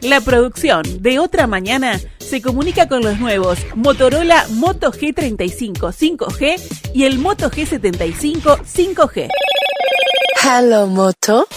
La producción de Otra Mañana se comunica con los nuevos Motorola Moto G35 5G y el Moto G75 5G. Hello, Moto.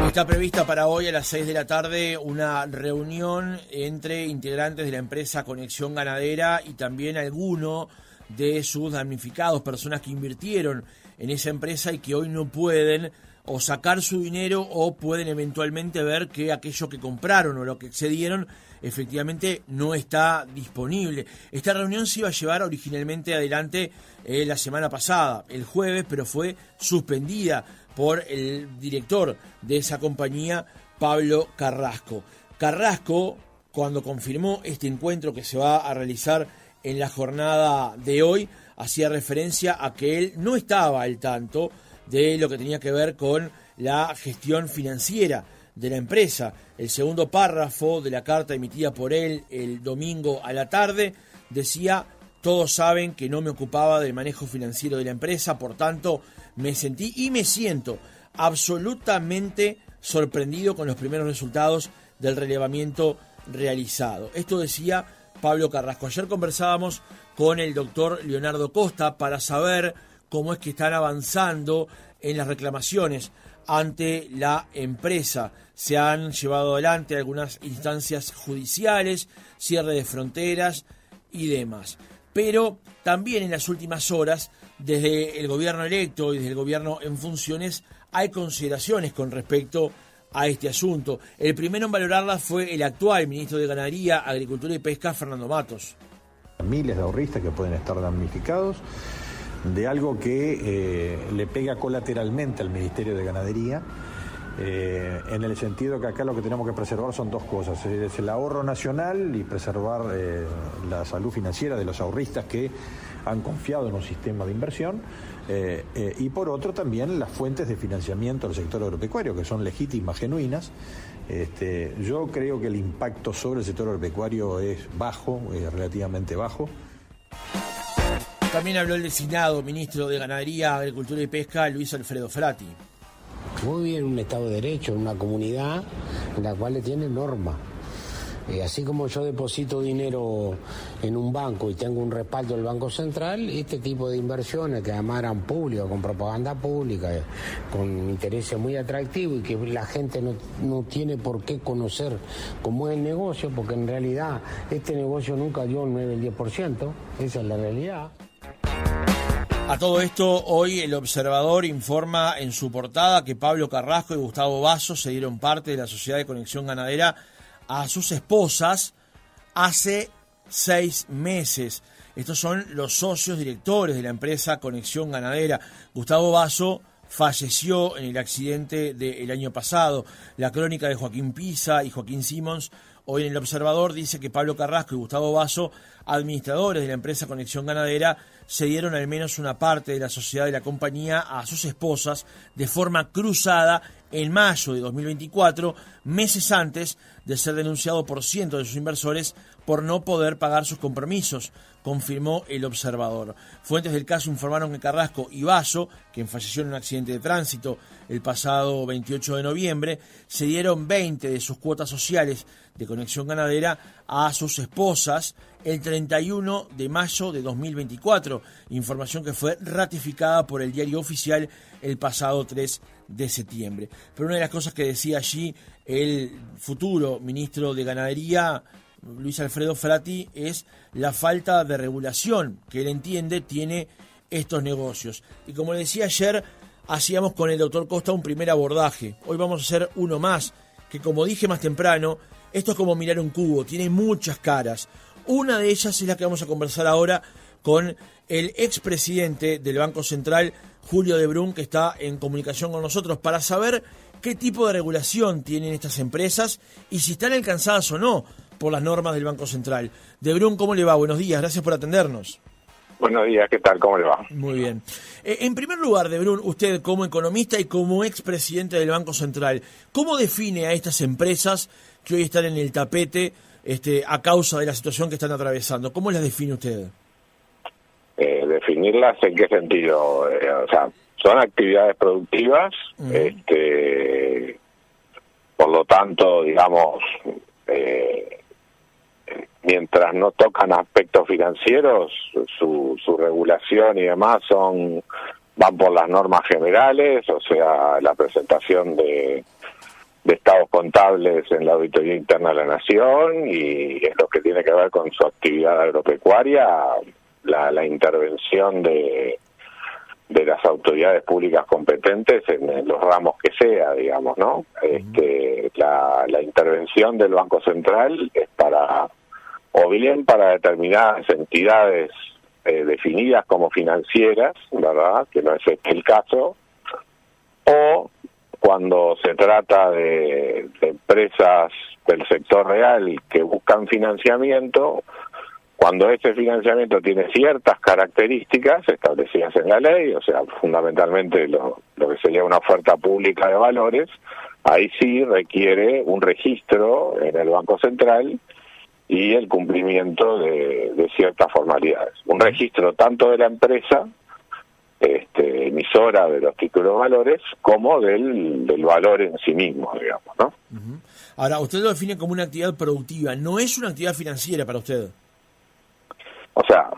Está prevista para hoy a las 6 de la tarde una reunión entre integrantes de la empresa Conexión Ganadera y también alguno de sus damnificados, personas que invirtieron en esa empresa y que hoy no pueden o sacar su dinero o pueden eventualmente ver que aquello que compraron o lo que excedieron efectivamente no está disponible. Esta reunión se iba a llevar originalmente adelante la semana pasada, el jueves, pero fue suspendida por el director de esa compañía, Pablo Carrasco. Carrasco, cuando confirmó este encuentro que se va a realizar en la jornada de hoy, hacía referencia a que él no estaba al tanto de lo que tenía que ver con la gestión financiera de la empresa. El segundo párrafo de la carta emitida por él el domingo a la tarde decía: todos saben que no me ocupaba del manejo financiero de la empresa, por tanto me sentí y me siento absolutamente sorprendido con los primeros resultados del relevamiento realizado. Esto decía Pablo Carrasco. Ayer conversábamos con el doctor Leonardo Costa para saber cómo es que están avanzando en las reclamaciones ante la empresa. Se han llevado adelante algunas instancias judiciales, cierre de fronteras y demás. Pero también en las últimas horas, desde el gobierno electo y desde el gobierno en funciones, hay consideraciones con respecto a este asunto. El primero en valorarlas fue el actual ministro de Ganadería, Agricultura y Pesca, Fernando Matos. Miles de ahorristas que pueden estar damnificados de algo que le pega colateralmente al Ministerio de Ganadería, en el sentido que acá lo que tenemos que preservar son dos cosas: es el ahorro nacional y preservar la salud financiera de los ahorristas que han confiado en un sistema de inversión, y por otro también las fuentes de financiamiento del sector agropecuario, que son legítimas, genuinas. Yo creo que el impacto sobre el sector agropecuario es bajo, relativamente bajo. También habló el designado ministro de Ganadería, Agricultura y Pesca, Luis Alfredo Frati. Muy bien, un Estado de Derecho, una comunidad en la cual tiene norma. Así como yo deposito dinero en un banco y tengo un respaldo del Banco Central, este tipo de inversiones que además eran públicas, con propaganda pública, con intereses muy atractivos y que la gente no tiene por qué conocer cómo es el negocio, porque en realidad este negocio nunca dio el 9 o el 10%, esa es la realidad. A todo esto, hoy el Observador informa en su portada que Pablo Carrasco y Gustavo Basso se dieron parte de la Sociedad de Conexión Ganadera a sus esposas hace 6 meses. Estos son los socios directores de la empresa Conexión Ganadera. Gustavo Basso falleció en el accidente del año pasado. La crónica de Joaquín Pisa y Joaquín Simons, hoy en el Observador, dice que Pablo Carrasco y Gustavo Basso, administradores de la empresa Conexión Ganadera, cedieron al menos una parte de la sociedad de la compañía a sus esposas de forma cruzada en mayo de 2024, meses antes de ser denunciado por cientos de sus inversores por no poder pagar sus compromisos, confirmó el Observador. Fuentes del caso informaron que Carrasco y Basso, quien falleció en un accidente de tránsito el pasado 28 de noviembre, cedieron 20 de sus cuotas sociales de Conexión Ganadera a sus esposas el 31 de mayo de 2024, información que fue ratificada por el Diario Oficial el pasado 3 de septiembre. Pero una de las cosas que decía allí el futuro ministro de Ganadería, Luis Alfredo Frati, es la falta de regulación que él entiende tiene estos negocios. Y como le decía ayer, hacíamos con el doctor Costa un primer abordaje. Hoy vamos a hacer uno más, que como dije más temprano, esto es como mirar un cubo, tiene muchas caras. Una de ellas es la que vamos a conversar ahora con el expresidente del Banco Central, Julio de Brun, que está en comunicación con nosotros para saber qué tipo de regulación tienen estas empresas y si están alcanzadas o no por las normas del Banco Central. De Brun, ¿cómo le va? Buenos días, gracias por atendernos. Buenos días, ¿qué tal? ¿Cómo le va? Muy bien. En primer lugar, De Brun, usted como economista y como expresidente del Banco Central, ¿cómo define a estas empresas que hoy están en el tapete a causa de la situación que están atravesando? ¿Cómo las define usted? ¿Definirlas en qué sentido? O sea, son actividades productivas, por lo tanto, digamos, mientras no tocan aspectos financieros, su regulación y demás van por las normas generales, o sea, la presentación de estados contables en la Auditoría Interna de la Nación, y es lo que tiene que ver con su actividad agropecuaria, la intervención de las autoridades públicas competentes en los ramos que sea, digamos, ¿no? La intervención del Banco Central es o bien para determinadas entidades definidas como financieras, ¿verdad?, que no es el caso, o cuando se trata de empresas del sector real que buscan financiamiento, cuando ese financiamiento tiene ciertas características establecidas en la ley, o sea, fundamentalmente lo que sería una oferta pública de valores, ahí sí requiere un registro en el Banco Central y el cumplimiento de ciertas formalidades. Un registro tanto de la empresa emisora de los títulos de valores como del valor en sí mismo, digamos, ¿no? Ahora, usted lo define como una actividad productiva, no es una actividad financiera para usted. O sea,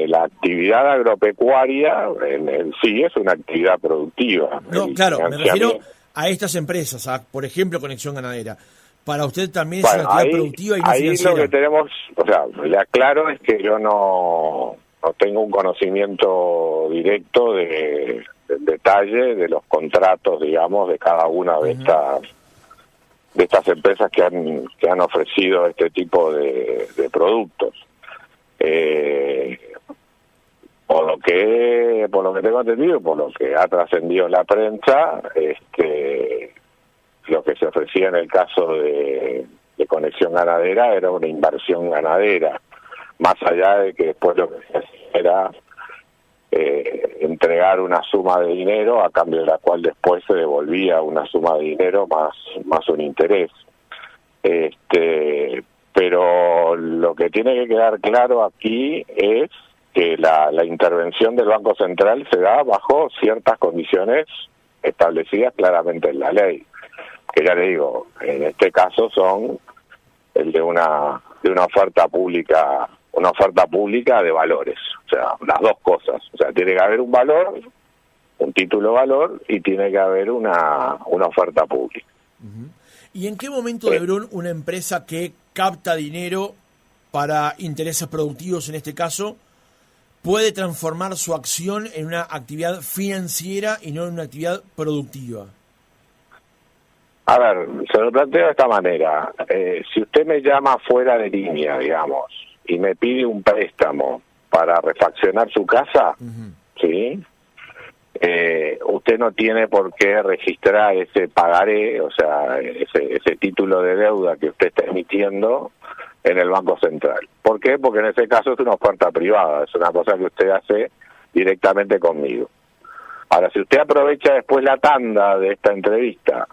la actividad agropecuaria en sí es una actividad productiva. No, claro, me refiero a estas empresas, por ejemplo, Conexión Ganadera. Para usted también es una actividad productiva y no financiera. Ahí lo que tenemos, o sea, le aclaro es que yo no tengo un conocimiento directo del detalle de los contratos, digamos, de cada una de estas empresas que han ofrecido este tipo de productos. Por lo que tengo entendido, por lo que ha trascendido en la prensa, lo que se ofrecía en el caso de Conexión Ganadera era una inversión ganadera, más allá de que después lo que se hacía era entregar una suma de dinero a cambio de la cual después se devolvía una suma de dinero más un interés. Pero lo que tiene que quedar claro aquí es que la intervención del Banco Central se da bajo ciertas condiciones establecidas claramente en la ley, que ya le digo, en este caso son el de una oferta pública de valores, o sea, las dos cosas, o sea, tiene que haber un valor, un título de valor, y tiene que haber una oferta pública. ¿Y en qué momento, Lebrón, una empresa que capta dinero para intereses productivos, en este caso, puede transformar su acción en una actividad financiera y no en una actividad productiva? A ver, se lo planteo de esta manera. Si usted me llama fuera de línea, digamos, y me pide un préstamo para refaccionar su casa, ¿sí? Usted no tiene por qué registrar ese pagaré, o sea, ese título de deuda que usted está emitiendo en el Banco Central. ¿Por qué? Porque en ese caso es una oferta privada, es una cosa que usted hace directamente conmigo. Ahora, si usted aprovecha después la tanda de esta entrevista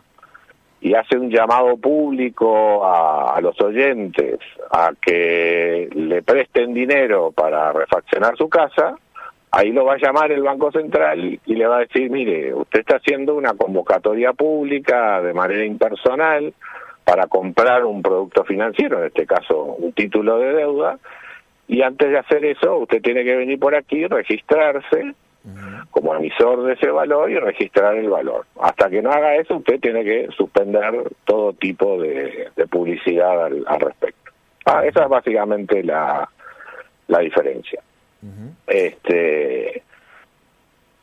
y hace un llamado público a los oyentes a que le presten dinero para refaccionar su casa, ahí lo va a llamar el Banco Central y le va a decir, mire, usted está haciendo una convocatoria pública de manera impersonal para comprar un producto financiero, en este caso un título de deuda, y antes de hacer eso usted tiene que venir por aquí, registrarse como emisor de ese valor y registrar el valor. Hasta que no haga eso, usted tiene que suspender todo tipo de publicidad al respecto. Esa es básicamente la diferencia.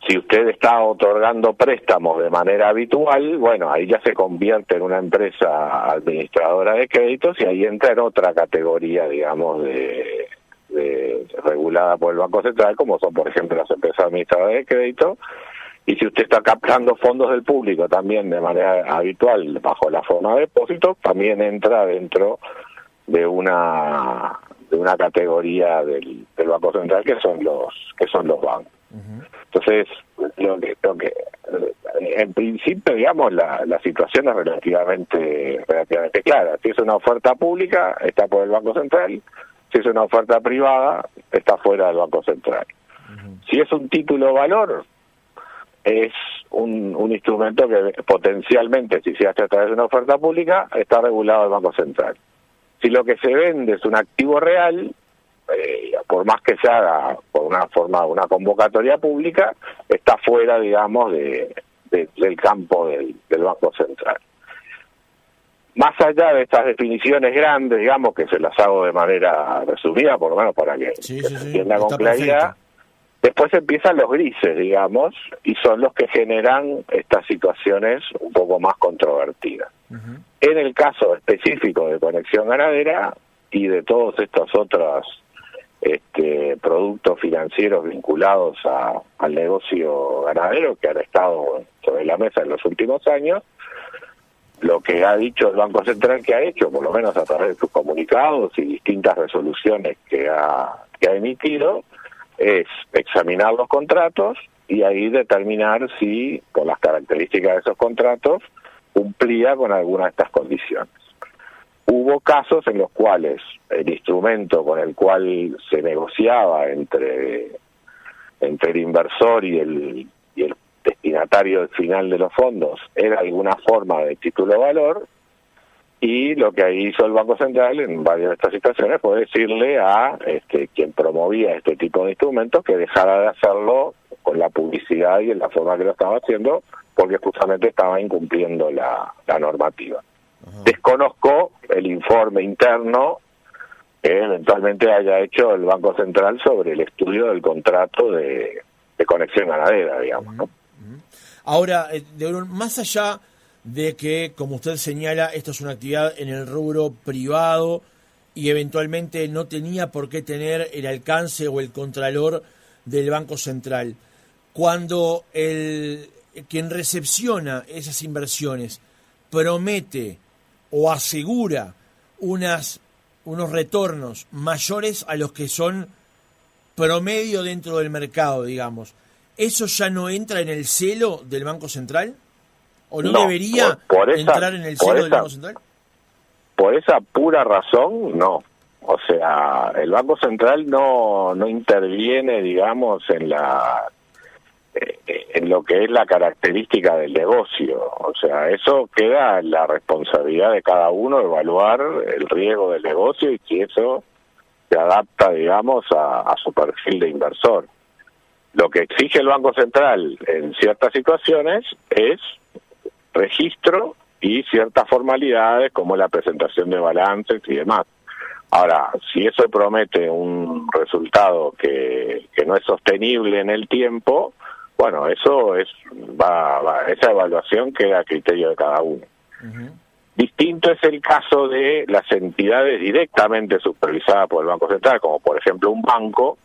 Si usted está otorgando préstamos de manera habitual, bueno, ahí ya se convierte en una empresa administradora de créditos y ahí entra en otra categoría, digamos, de regulada por el Banco Central, como son, por ejemplo, las empresas administradoras de crédito. Y si usted está captando fondos del público también de manera habitual bajo la forma de depósito, también entra dentro de una categoría del Banco Central que son los bancos. Entonces, lo que en principio, digamos, la situación es relativamente clara. Si es una oferta pública, está por el Banco Central. Si es una oferta privada, está fuera del Banco Central. Si es un título de valor, es un instrumento que potencialmente, si se hace a través de una oferta pública, está regulado el Banco Central. Si lo que se vende es un activo real, por más que se haga por una convocatoria pública, está fuera, digamos, del campo del Banco Central. Más allá de estas definiciones grandes, digamos, que se las hago de manera resumida, por lo menos para que se entienda con claridad, después empiezan los grises, digamos, y son los que generan estas situaciones un poco más controvertidas. Uh-huh. En el caso específico de Conexión Ganadera y de todos estos otros productos financieros vinculados al negocio ganadero que han estado sobre la mesa en los últimos años, lo que ha dicho el Banco Central que ha hecho, por lo menos a través de sus comunicados y distintas resoluciones que ha emitido, es examinar los contratos y ahí determinar si, por las características de esos contratos, cumplía con alguna de estas condiciones. Hubo casos en los cuales el instrumento con el cual se negociaba entre el inversor y el destinatario final de los fondos era alguna forma de título de valor, y lo que ahí hizo el Banco Central en varias de estas situaciones fue decirle a quien promovía este tipo de instrumentos que dejara de hacerlo con la publicidad y en la forma que lo estaba haciendo, porque justamente estaba incumpliendo la normativa. Uh-huh. Desconozco el informe interno que eventualmente haya hecho el Banco Central sobre el estudio del contrato de Conexión Ganadera, digamos, ¿no? Ahora, más allá de que, como usted señala, esto es una actividad en el rubro privado y eventualmente no tenía por qué tener el alcance o el contralor del Banco Central, cuando quien recepciona esas inversiones promete o asegura unos retornos mayores a los que son promedio dentro del mercado, digamos, ¿eso ya no entra en el celo del Banco Central? ¿O no debería entrar en el celo del Banco Central? Por esa pura razón, no. O sea, el Banco Central no interviene, digamos, en lo que es la característica del negocio. O sea, eso queda en la responsabilidad de cada uno evaluar el riesgo del negocio y si eso se adapta, digamos, a su perfil de inversor. Lo que exige el Banco Central en ciertas situaciones es registro y ciertas formalidades como la presentación de balances y demás. Ahora, si eso promete un resultado que no es sostenible en el tiempo, bueno, eso esa evaluación queda a criterio de cada uno. Uh-huh. Distinto es el caso de las entidades directamente supervisadas por el Banco Central, como por ejemplo un banco,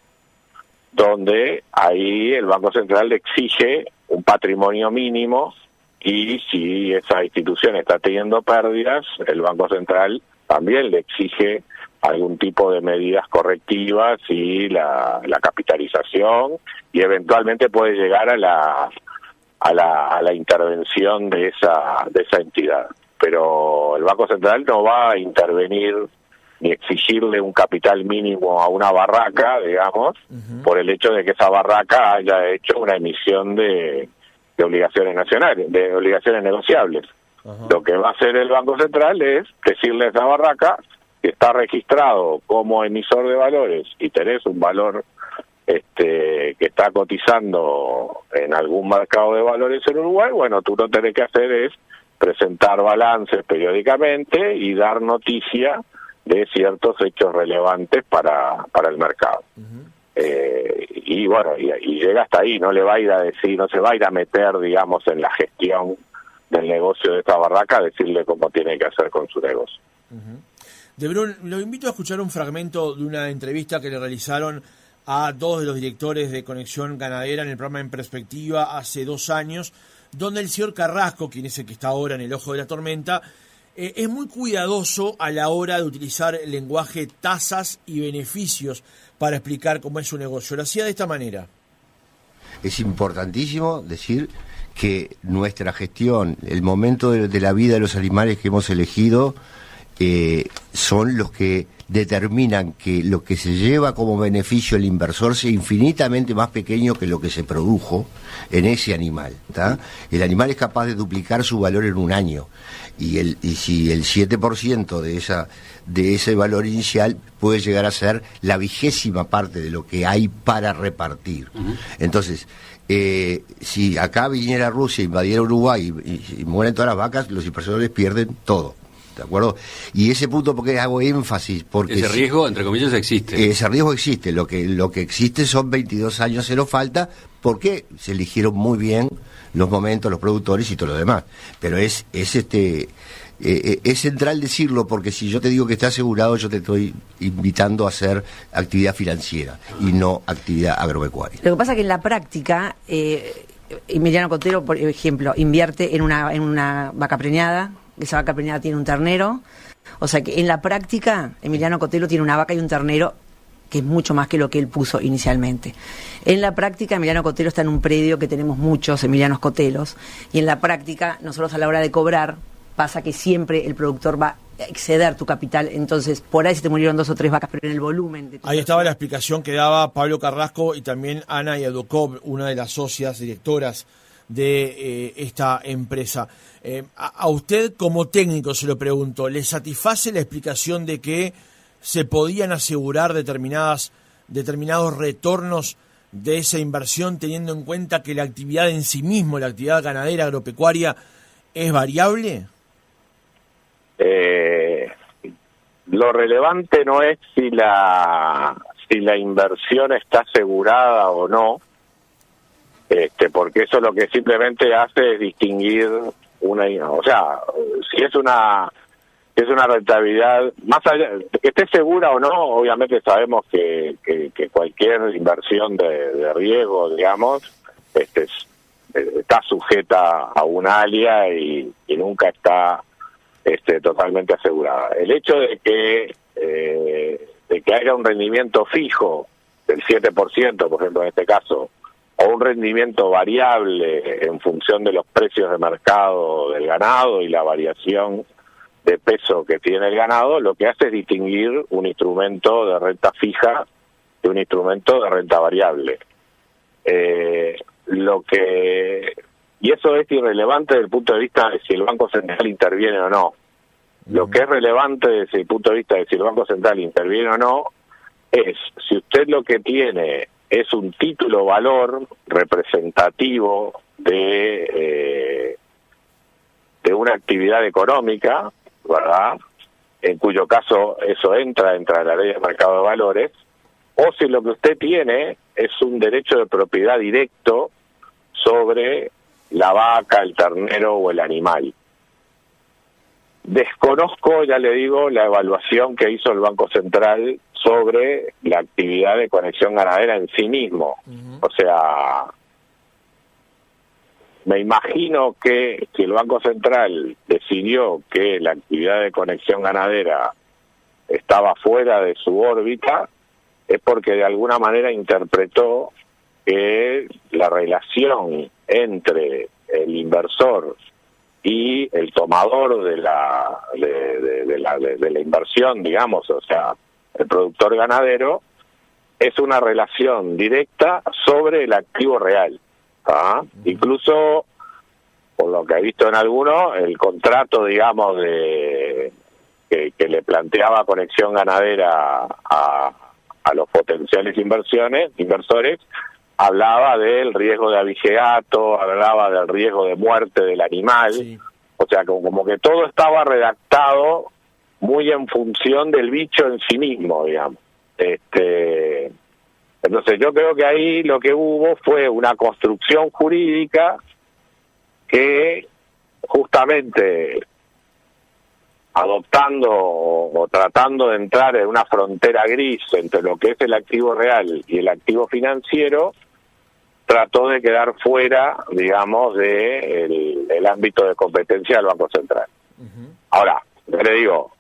donde ahí el Banco Central le exige un patrimonio mínimo y si esa institución está teniendo pérdidas, el Banco Central también le exige algún tipo de medidas correctivas y la capitalización, y eventualmente puede llegar a la intervención de esa entidad. Pero el Banco Central no va a intervenir ni exigirle un capital mínimo a una barraca, digamos, uh-huh, por el hecho de que esa barraca haya hecho una emisión de obligaciones nacionales, de obligaciones negociables. Uh-huh. Lo que va a hacer el Banco Central es decirle a esa barraca que está registrado como emisor de valores y tenés un valor que está cotizando en algún mercado de valores en Uruguay, bueno, tú lo que tenés que hacer es presentar balances periódicamente y dar noticia de ciertos hechos relevantes para el mercado. Uh-huh. Y bueno, y llega hasta ahí, no le va a ir a decir, no se va a ir a meter, digamos, en la gestión del negocio de esta barraca, a decirle cómo tiene que hacer con su negocio. Uh-huh. De Brun, lo invito a escuchar un fragmento de una entrevista que le realizaron a dos de los directores de Conexión Ganadera en el programa En Perspectiva hace 2 años, donde el señor Carrasco, quien es el que está ahora en el ojo de la tormenta, es muy cuidadoso a la hora de utilizar el lenguaje tasas y beneficios para explicar cómo es su negocio. Lo hacía de esta manera. Es importantísimo decir que nuestra gestión, el momento de la vida de los animales que hemos elegido, son los que determinan que lo que se lleva como beneficio el inversor sea infinitamente más pequeño que lo que se produjo en ese animal, ¿tá? El animal es capaz de duplicar su valor en un año, y si el 7% de ese valor inicial puede llegar a ser la 20ª parte de lo que hay para repartir. Entonces, si acá viniera Rusia, invadiera Uruguay y mueren todas las vacas, los inversores pierden todo. ¿De acuerdo? Y ese punto, porque hago énfasis, porque ese riesgo, entre comillas, existe. Ese riesgo existe. Lo que existe son 22 años cero falta, porque se eligieron muy bien los momentos, los productores y todo lo demás. Pero es central decirlo, porque si yo te digo que está asegurado, yo te estoy invitando a hacer actividad financiera y no actividad agropecuaria. Lo que pasa es que en la práctica, Emiliano Cotelo, por ejemplo, invierte en una vaca preñada. Esa vaca preñada tiene un ternero, o sea que en la práctica Emiliano Cotelo tiene una vaca y un ternero que es mucho más que lo que él puso inicialmente. En la práctica Emiliano Cotelo está en un predio que tenemos muchos Emilianos Cotelos, y en la práctica nosotros a la hora de cobrar pasa que siempre el productor va a exceder tu capital, entonces por ahí se te murieron 2 o 3 vacas, pero en el volumen de tu ahí estaba la explicación que daba Pablo Carrasco y también Ana Yadukov, una de las socias directoras de esta empresa. A usted como técnico se lo pregunto, ¿le satisface la explicación de que se podían asegurar determinados retornos de esa inversión, teniendo en cuenta que la actividad en sí mismo, la actividad ganadera agropecuaria, es variable? Lo relevante no es si la inversión está asegurada o no, porque eso lo que simplemente hace es distinguir si es una rentabilidad, más allá de que esté segura o no, obviamente sabemos que cualquier inversión de riesgo, digamos, está sujeta a un alia y nunca está totalmente asegurada. El hecho de que haya un rendimiento fijo del 7%, por ejemplo, en este caso, o un rendimiento variable en función de los precios de mercado del ganado y la variación de peso que tiene el ganado, lo que hace es distinguir un instrumento de renta fija de un instrumento de renta variable. Y eso es irrelevante desde el punto de vista de si el Banco Central interviene o no. Lo que es relevante desde el punto de vista de si el Banco Central interviene o no es si usted lo que tiene es un título valor representativo de una actividad económica, ¿verdad?, en cuyo caso eso entra la ley de mercado de valores, o si lo que usted tiene es un derecho de propiedad directo sobre la vaca, el ternero o el animal. Desconozco, ya le digo, la evaluación que hizo el Banco Central sobre la actividad de conexión ganadera en sí mismo. O sea, me imagino que si el Banco Central decidió que la actividad de conexión ganadera estaba fuera de su órbita, es porque de alguna manera interpretó que la relación entre el inversor y el tomador de la inversión, digamos, o sea, el productor ganadero, es una relación directa sobre el activo real. Incluso, por lo que he visto en algunos, el contrato, digamos, que le planteaba Conexión Ganadera a los potenciales inversores, hablaba del riesgo de abigeato, hablaba del riesgo de muerte del animal, sí. O sea, como que todo estaba redactado muy en función del bicho en sí mismo, digamos. Entonces yo creo que ahí lo que hubo fue una construcción jurídica que justamente adoptando o tratando de entrar en una frontera gris entre lo que es el activo real y el activo financiero, trató de quedar fuera, digamos, de el ámbito de competencia del Banco Central. Ahora, yo le digo,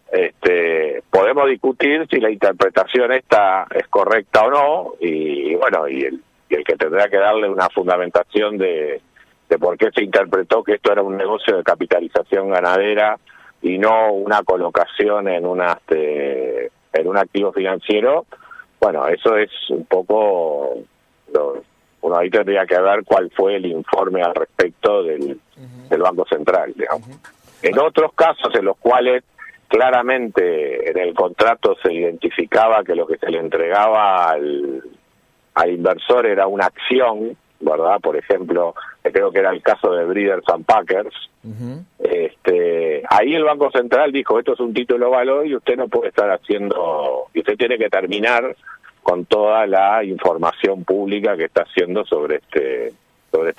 podemos discutir si la interpretación esta es correcta o no, y bueno, y el que tendrá que darle una fundamentación de por qué se interpretó que esto era un negocio de capitalización ganadera y no una colocación en en un activo financiero, bueno, eso es un poco... uno ahí tendría que ver cuál fue el informe al respecto del Banco Central, digamos. En otros casos en los cuales claramente en el contrato se identificaba que lo que se le entregaba al inversor era una acción, ¿verdad? Por ejemplo, creo que era el caso de Breeders and Packers. Ahí el Banco Central dijo, esto es un título valor y usted no puede estar haciendo, y usted tiene que terminar con toda la información pública que está haciendo sobre este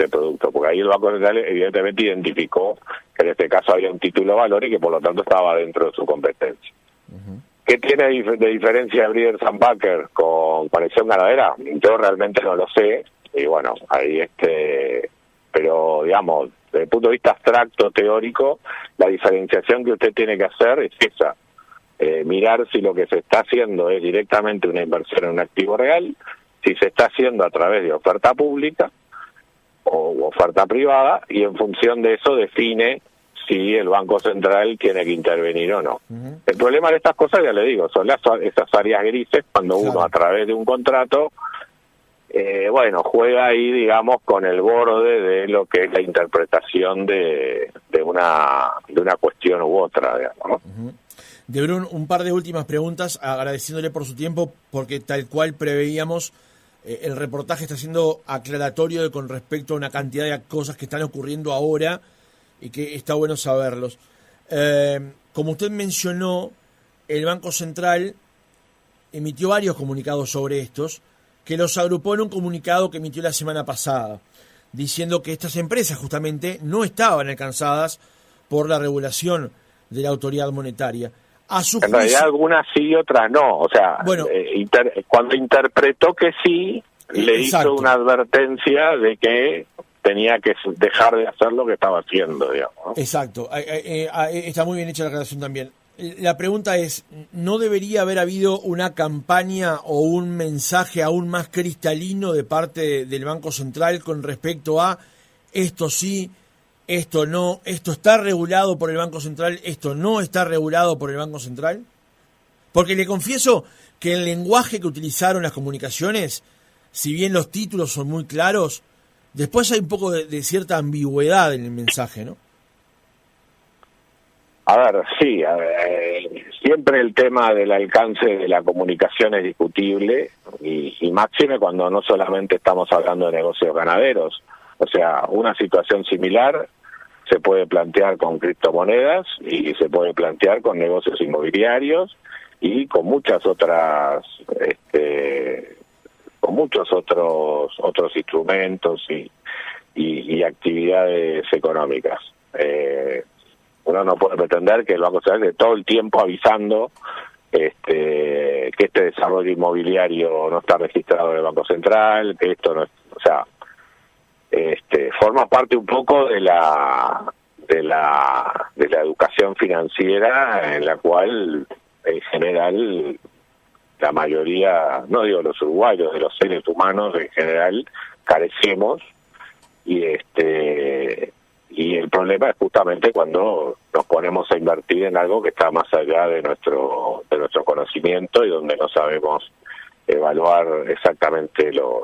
producto, porque ahí el Banco Central evidentemente identificó que en este caso había un título valor y que por lo tanto estaba dentro de su competencia. ¿Qué tiene de diferencia Breeders and Packers con Conexión Ganadera? Yo realmente no lo sé, y bueno, ahí pero digamos, desde el punto de vista abstracto, teórico, la diferenciación que usted tiene que hacer es esa, mirar si lo que se está haciendo es directamente una inversión en un activo real, si se está haciendo a través de oferta pública o oferta privada, y en función de eso define si el Banco Central tiene que intervenir o no. El problema de estas cosas, ya le digo, son esas áreas grises cuando uno a través de un contrato juega ahí, digamos, con el borde de lo que es la interpretación de una cuestión u otra, digamos, ¿no? De Brun, un par de últimas preguntas, agradeciéndole por su tiempo, porque tal cual preveíamos, el reportaje está siendo aclaratorio con respecto a una cantidad de cosas que están ocurriendo ahora y que está bueno saberlos. Como usted mencionó, el Banco Central emitió varios comunicados sobre estos, que los agrupó en un comunicado que emitió la semana pasada, diciendo que estas empresas justamente no estaban alcanzadas por la regulación de la autoridad monetaria. En realidad algunas sí y otras no, o sea, cuando interpretó que sí, le hizo una advertencia de que tenía que dejar de hacer lo que estaba haciendo, digamos, ¿no? Exacto, está muy bien hecha la aclaración también. La pregunta es, ¿no debería haber habido una campaña o un mensaje aún más cristalino de parte del Banco Central con respecto a esto sí, esto no, esto está regulado por el Banco Central, esto no está regulado por el Banco Central? Porque le confieso que el lenguaje que utilizaron las comunicaciones, si bien los títulos son muy claros, después hay un poco de cierta ambigüedad en el mensaje, ¿no? A ver, sí, siempre el tema del alcance de la comunicación es discutible y máxime cuando no solamente estamos hablando de negocios ganaderos. O sea, una situación similar se puede plantear con criptomonedas y se puede plantear con negocios inmobiliarios y con muchas otras, con muchos otros instrumentos y actividades económicas. Uno no puede pretender que el Banco Central esté todo el tiempo avisando que este desarrollo inmobiliario no está registrado en el Banco Central, que esto no es, o sea, forma parte un poco de la educación financiera en la cual en general la mayoría, no digo los uruguayos, de los seres humanos en general carecemos, y el problema es justamente cuando nos ponemos a invertir en algo que está más allá de nuestro conocimiento y donde no sabemos evaluar exactamente los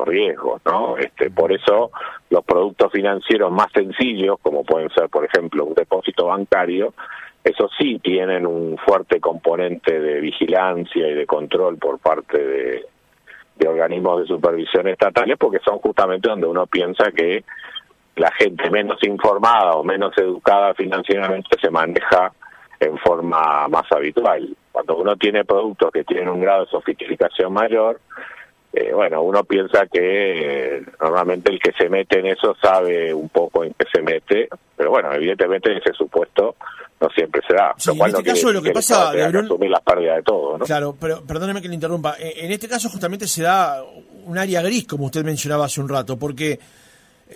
riesgos, ¿no? Por eso los productos financieros más sencillos, como pueden ser, por ejemplo, un depósito bancario, esos sí tienen un fuerte componente de vigilancia y de control por parte de organismos de supervisión estatales, porque son justamente donde uno piensa que la gente menos informada o menos educada financieramente se maneja en forma más habitual. Cuando uno tiene productos que tienen un grado de sofisticación mayor, uno piensa que normalmente el que se mete en eso sabe un poco en qué se mete, pero bueno, evidentemente ese supuesto no siempre se da. Sí, en este caso lo que pasa, que asumir las pérdidas de todo, ¿no? Claro, pero perdóneme que le interrumpa. En este caso justamente se da un área gris, como usted mencionaba hace un rato, porque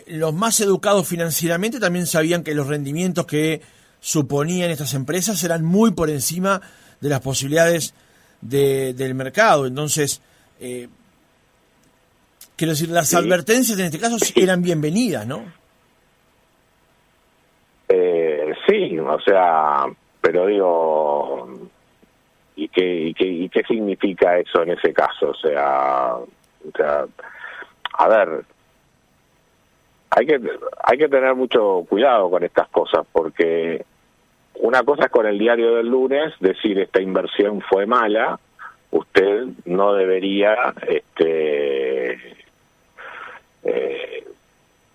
los más educados financieramente también sabían que los rendimientos que suponían estas empresas eran muy por encima de las posibilidades del mercado. Entonces, quiero decir, las advertencias en este caso eran bienvenidas, ¿no? Sí, o sea, pero digo, ¿Y qué significa eso en ese caso? O sea, a ver, hay que tener mucho cuidado con estas cosas, porque una cosa es con el diario del lunes decir esta inversión fue mala, usted no debería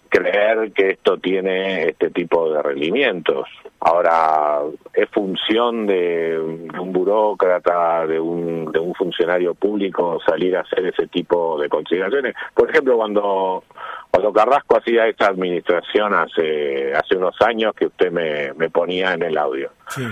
creer que esto tiene este tipo de rendimientos. Ahora, es función de un burócrata, de un funcionario público salir a hacer ese tipo de consideraciones. Por ejemplo, cuando Carrasco hacía esta administración hace unos años, que usted me ponía en el audio, sí.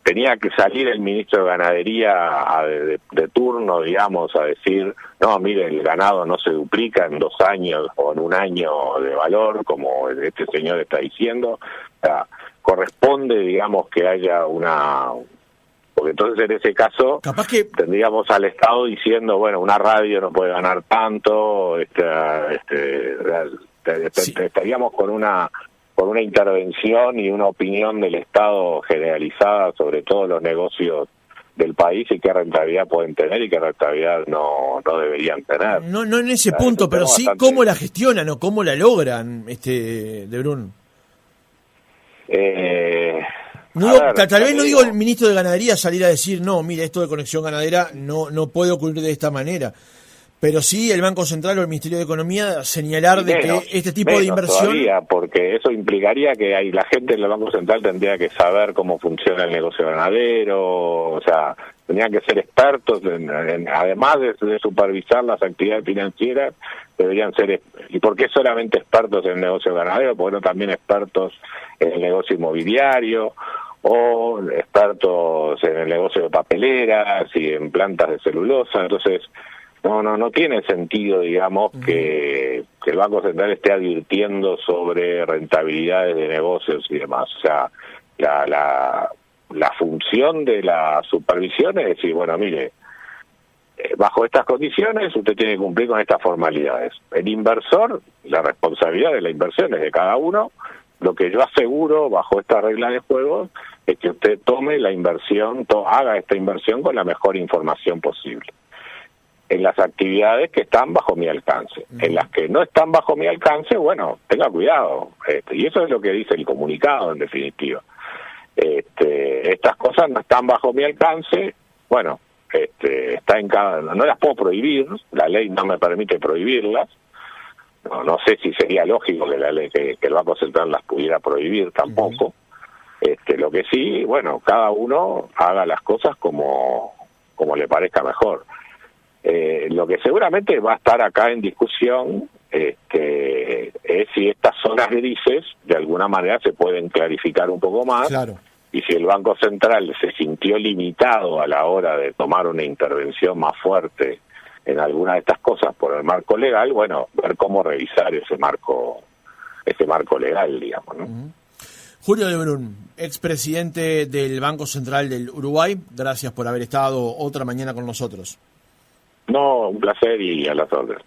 Tenía que salir el ministro de Ganadería de turno, digamos, a decir, no, mire, el ganado no se duplica en 2 años o en 1 año de valor, como este señor está diciendo. O sea, corresponde, digamos, que haya porque entonces en ese caso capaz que tendríamos al Estado diciendo, bueno, una radio no puede ganar tanto, sí. Estaríamos con una intervención y una opinión del Estado generalizada sobre todos los negocios del país y qué rentabilidad pueden tener y qué rentabilidad no deberían tener. No en ese punto, pero sí cómo la gestionan o cómo la logran, De Bruun. Tal vez no digo el ministro de Ganadería salir a decir, no, mire, esto de Conexión Ganadera no puede ocurrir de esta manera. Pero sí el Banco Central o el Ministerio de Economía señalar de que este tipo de inversión... Todavía, porque eso implicaría que la gente del Banco Central tendría que saber cómo funciona el negocio ganadero, o sea, tendrían que ser expertos, además de supervisar las actividades financieras, deberían ser... ¿Y por qué solamente expertos en el negocio ganadero? Porque no también expertos en el negocio inmobiliario, o expertos en el negocio de papeleras y en plantas de celulosa. Entonces... No tiene sentido, digamos, que el Banco Central esté advirtiendo sobre rentabilidades de negocios y demás. O sea, la función de la supervisión es decir, bueno, mire, bajo estas condiciones usted tiene que cumplir con estas formalidades. El inversor, la responsabilidad de la inversión es de cada uno. Lo que yo aseguro bajo esta regla de juego es que usted tome la inversión, haga esta inversión con la mejor información posible. En las actividades que están bajo mi alcance. En las que no están bajo mi alcance, bueno, tenga cuidado. Y eso es lo que dice el comunicado, en definitiva. Estas cosas no están bajo mi alcance, bueno, está en no las puedo prohibir, la ley no me permite prohibirlas. No sé si sería lógico que la ley, que el Banco Central las pudiera prohibir tampoco. Lo que sí, bueno, cada uno haga las cosas como le parezca mejor. Lo que seguramente va a estar acá en discusión es si estas zonas grises de alguna manera se pueden clarificar un poco más. Claro. Y si el Banco Central se sintió limitado a la hora de tomar una intervención más fuerte en alguna de estas cosas por el marco legal, bueno, ver cómo revisar ese marco legal, digamos, ¿no? Julio de Bruun, expresidente del Banco Central del Uruguay, gracias por haber estado otra mañana con nosotros. No, un placer y a las órdenes.